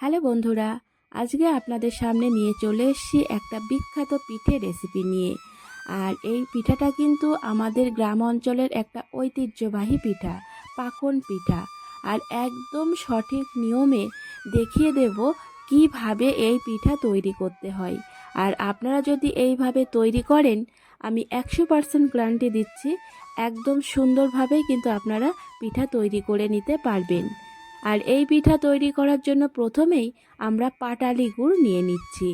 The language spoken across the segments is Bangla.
হ্যালো বন্ধুরা, আজকে আপনাদের সামনে নিয়ে চলে এসেছি একটা বিখ্যাত পিঠে রেসিপি নিয়ে। আর এই পিঠাটা কিন্তু আমাদের গ্রাম অঞ্চলের একটা ঐতিহ্যবাহী পিঠা, পাকন পিঠা। আর একদম সঠিক নিয়মে দেখিয়ে দেব কিভাবে এই পিঠা তৈরি করতে হয়। আর আপনারা যদি এইভাবে তৈরি করেন, আমি 100% গ্যারান্টি দিচ্ছি, একদম সুন্দরভাবেই কিন্তু আপনারা পিঠা তৈরি করে নিতে পারবেন। আর এই পিঠা তৈরি করার জন্য প্রথমেই আমরা পাটালি গুড় নিয়ে নিচ্ছি।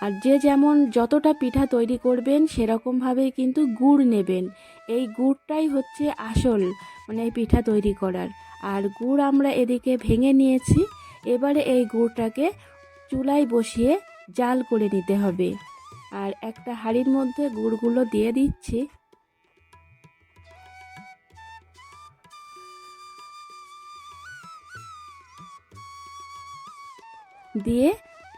আর যে যেমন যতটা পিঠা তৈরি করবেন সেরকমভাবেই কিন্তু গুড় নেবেন। এই গুড়টাই হচ্ছে আসল, মানে এই পিঠা তৈরি করার। আর গুড় আমরা এদিকে ভেঙে নিয়েছি। এবারে এই গুড়টাকে চুলায় বসিয়ে জাল করে নিতে হবে। আর একটা হাঁড়ির মধ্যে গুড়গুলো দিয়ে দিচ্ছি। দিয়ে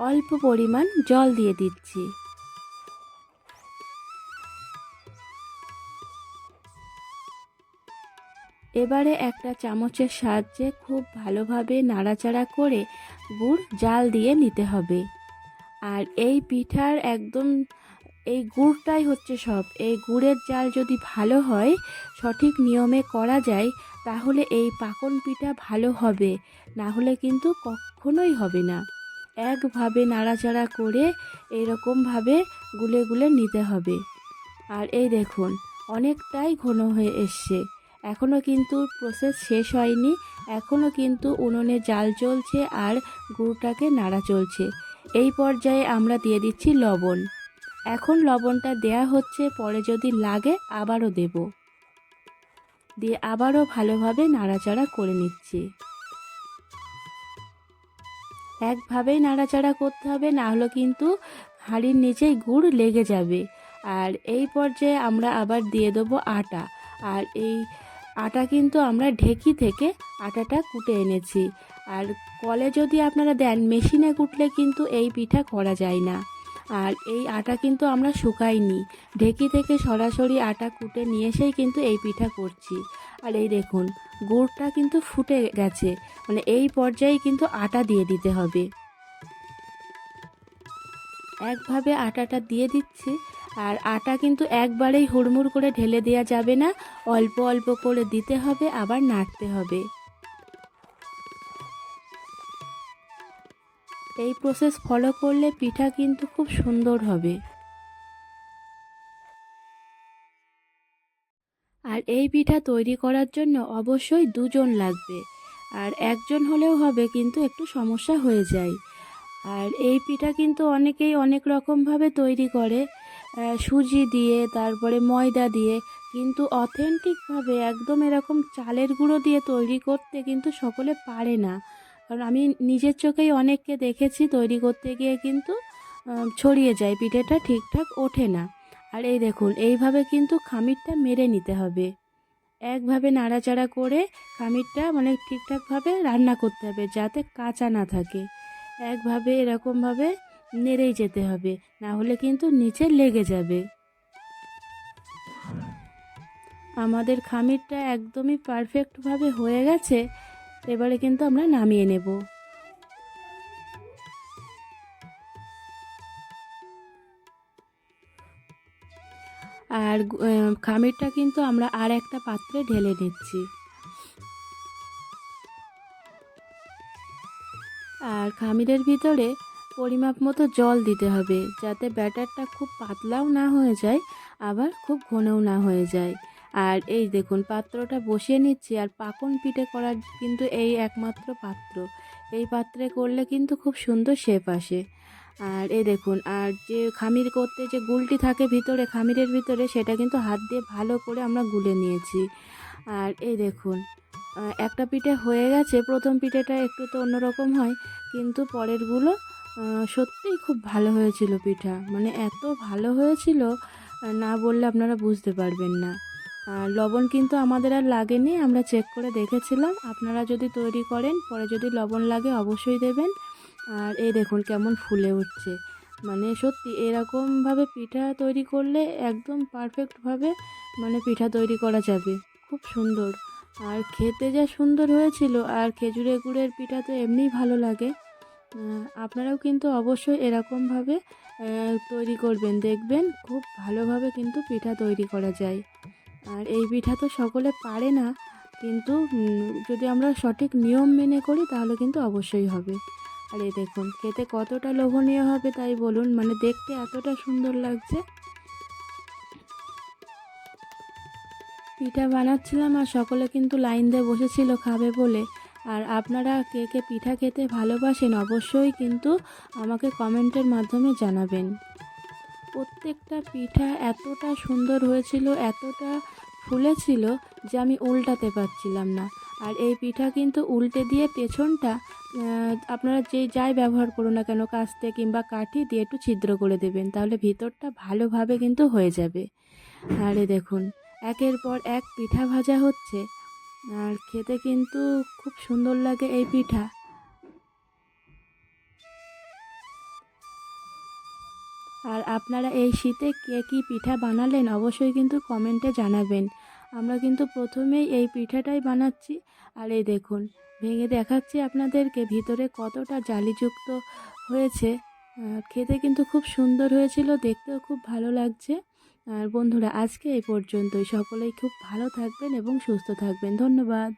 অল্প পরিমাণ জল দিয়ে দিচ্ছি। এবারে একটা চামচের সাহায্যে খুব ভালোভাবে নাড়াচাড়া করে গুড় জাল দিয়ে নিতে হবে। আর এই পিঠার একদম এই গুড়টাই হচ্ছে সব। এই গুড়ের জাল যদি ভালো হয়, সঠিক নিয়মে করা যায়, তাহলে এই পাকন পিঠা ভালো হবে, না হলে কিন্তু কখনোই হবে না। একভাবে নাড়াচাড়া করে এরকমভাবে গুলে গুলে নিতে হবে। আর এই দেখুন, অনেকটাই ঘন হয়ে এসছে। এখনও কিন্তু প্রসেস শেষ হয়নি, এখনও কিন্তু উনুনে জাল চলছে আর গুড়টাকে নাড়া চলছে। এই পর্যায়ে আমরা দিয়ে দিচ্ছি লবণ। এখন লবণটা দেয়া হচ্ছে, পরে যদি লাগে আবারও দেব। দিয়ে আবারও ভালোভাবে নাড়াচাড়া করে নিচ্ছি। একভাবেই নাড়াচাড়া করতে হবে, না হলে কিন্তু হাঁড়ির নিচেই গুড় লেগে যাবে। আর এই পর্যায়ে আমরা আবার দিয়ে দেবো আটা। আর এই আটা কিন্তু আমরা ঢেকি থেকে আটাটা কুটে এনেছি। আর কলে যদি আপনারা দেন, মেশিনে কুটলে কিন্তু এই পিঠা করা যায় না। আর এই আটা কিন্তু আমরা শুকাইনি, ঢেকি থেকে সরাসরি আটা কুটে নিয়ে এসেই কিন্তু এই পিঠা করছি। আর এই দেখুন, গুড়টা কিন্তু ফুটে গেছে, মানে এই পর্যায়ে কিন্তু আটা দিয়ে দিতে হবে। একভাবে আটাটা দিয়ে দিচ্ছি। আর আটা কিন্তু একবারেই হুড়মুড় করে ঢেলে দেওয়া যাবে না, অল্প অল্প করে দিতে হবে, আবার নাড়তে হবে। এই প্রসেস ফলো করলে পিঠা কিন্তু খুব সুন্দর হবে। আর এই পিঠা তৈরি করার জন্য অবশ্যই দুজন লাগবে। আর একজন হলেও হবে, কিন্তু একটু সমস্যা হয়ে যায়। আর এই পিঠা কিন্তু অনেকেই অনেক রকমভাবে তৈরি করে, সুজি দিয়ে, তারপরে ময়দা দিয়ে। কিন্তু অথেন্টিকভাবে একদম এরকম চালের গুঁড়ো দিয়ে তৈরি করতে কিন্তু সকলে পারে না। কারণ আমি নিজের চোখেই অনেককে দেখেছি তৈরি করতে গিয়ে কিন্তু ছড়িয়ে যায়, পিঠেটা ঠিকঠাক ওঠে না। আর এই দেখুন, এইভাবে কিন্তু খামিরটা মেরে নিতে হবে। একভাবে নাড়াচাড়া করে খামিরটা মানে ঠিকঠাকভাবে রান্না করতে হবে, যাতে কাঁচা না থাকে। একভাবে এরকমভাবে নেড়েই যেতে হবে, না হলে কিন্তু নিচে লেগে যাবে। আমাদের খামিরটা একদমই পারফেক্টভাবে হয়ে গেছে। এবারে কিন্তু আমরা নামিয়ে নেব। আর খামিরটা কিন্তু আমরা আর একটা পাত্রে ঢেলে নিচ্ছি। আর খামিরের ভিতরে পরিমাপ মতো জল দিতে হবে, যাতে ব্যাটারটা খুব পাতলাও না হয়ে যায়, আবার খুব ঘনও না হয়ে যায়। আর এই দেখুন, পাত্রটা বসিয়ে নিচ্ছি। আর পাকন পিঠে করার কিন্তু এই একমাত্র পাত্র, এই পাত্রে করলে কিন্তু খুব সুন্দর শেপ আসে। আর এই দেখুন, আর যে খামির করতে যে গুলটি থাকে ভিতরে, খামিরের ভিতরে, সেটা কিন্তু হাত দিয়ে ভালো করে আমরা গুলে নিয়েছি। আর এই দেখুন, একটা পিঠে হয়ে গেছে। প্রথম পিঠেটা একটু তো অন্যরকম হয়, কিন্তু পরেরগুলো সত্যিই খুব ভালো হয়েছিল পিঠা, মানে এত ভালো হয়েছিল, না বললে আপনারা বুঝতে পারবেন না। লবণ কিন্তু আমাদের আর লাগেনি, আমরা চেক করে দেখেছিলাম। আপনারা যদি তৈরি করেন, পরে যদি লবণ লাগে অবশ্যই দেবেন। আর এই দেখুন কেমন ফুলে উঠছে, মানে সত্যি এরকমভাবে পিঠা তৈরি করলে একদম পারফেক্টভাবে মানে পিঠা তৈরি করা যাবে, খুব সুন্দর। আর খেতে যা সুন্দর হয়েছিল, আর খেজুরের গুড়ের পিঠা তো এমনিই ভালো লাগে। আপনারাও কিন্তু অবশ্যই এরকমভাবে তৈরি করবেন, দেখবেন খুব ভালোভাবে কিন্তু পিঠা তৈরি করা যায়। আর এই পিঠা তো সকলে পারে না, কিন্তু যদি আমরা সঠিক নিয়ম মেনে করি তাহলে কিন্তু অবশ্যই হবে। আর এই দেখুন খেতে কতটা লোভনীয় হবে তাই বলুন, মানে দেখতে এতটা সুন্দর লাগছে। পিঠা বানাচ্ছিলাম আর সকলে কিন্তু লাইন দিয়ে বসেছিল খাবে বলে। আর আপনারা কে কে পিঠা খেতে ভালোবাসেন অবশ্যই কিন্তু আমাকে কমেন্টের মাধ্যমে জানাবেন। প্রত্যেকটা পিঠা এতটা সুন্দর হয়েছিল, এতটা ফুলেছিল যে আমি উল্টাতে পারছিলাম না। আর এই পিঠা কিন্তু উল্টে দিয়ে পেছনটা আপনারা যাই ব্যবহার করুন না কেন, কাস্তে কিংবা কাঠি দিয়ে একটু ছিদ্র করে দেবেন, তাহলে ভিতরটা ভালোভাবে কিন্তু হয়ে যাবে। আর এই দেখুন একের পর এক পিঠা ভাজা হচ্ছে, আর খেতে কিন্তু খুব সুন্দর লাগে এই পিঠা। আর আপনারা এই শীতে কে কী পিঠা বানালেন অবশ্যই কিন্তু কমেন্টে জানাবেন। আমরা কিন্তু প্রথমেই এই পিঠাটাই বানাচ্ছি। আর এই দেখুন ভেঙে দেখাচ্ছি আপনাদেরকে ভিতরে কতটা জালিযুক্ত হয়েছে। খেতে কিন্তু খুব সুন্দর হয়েছিল, দেখতেও খুব ভালো লাগছে। আর বন্ধুরা আজকে এই পর্যন্তই, সকলেই খুব ভালো থাকবেন এবং সুস্থ থাকবেন। ধন্যবাদ।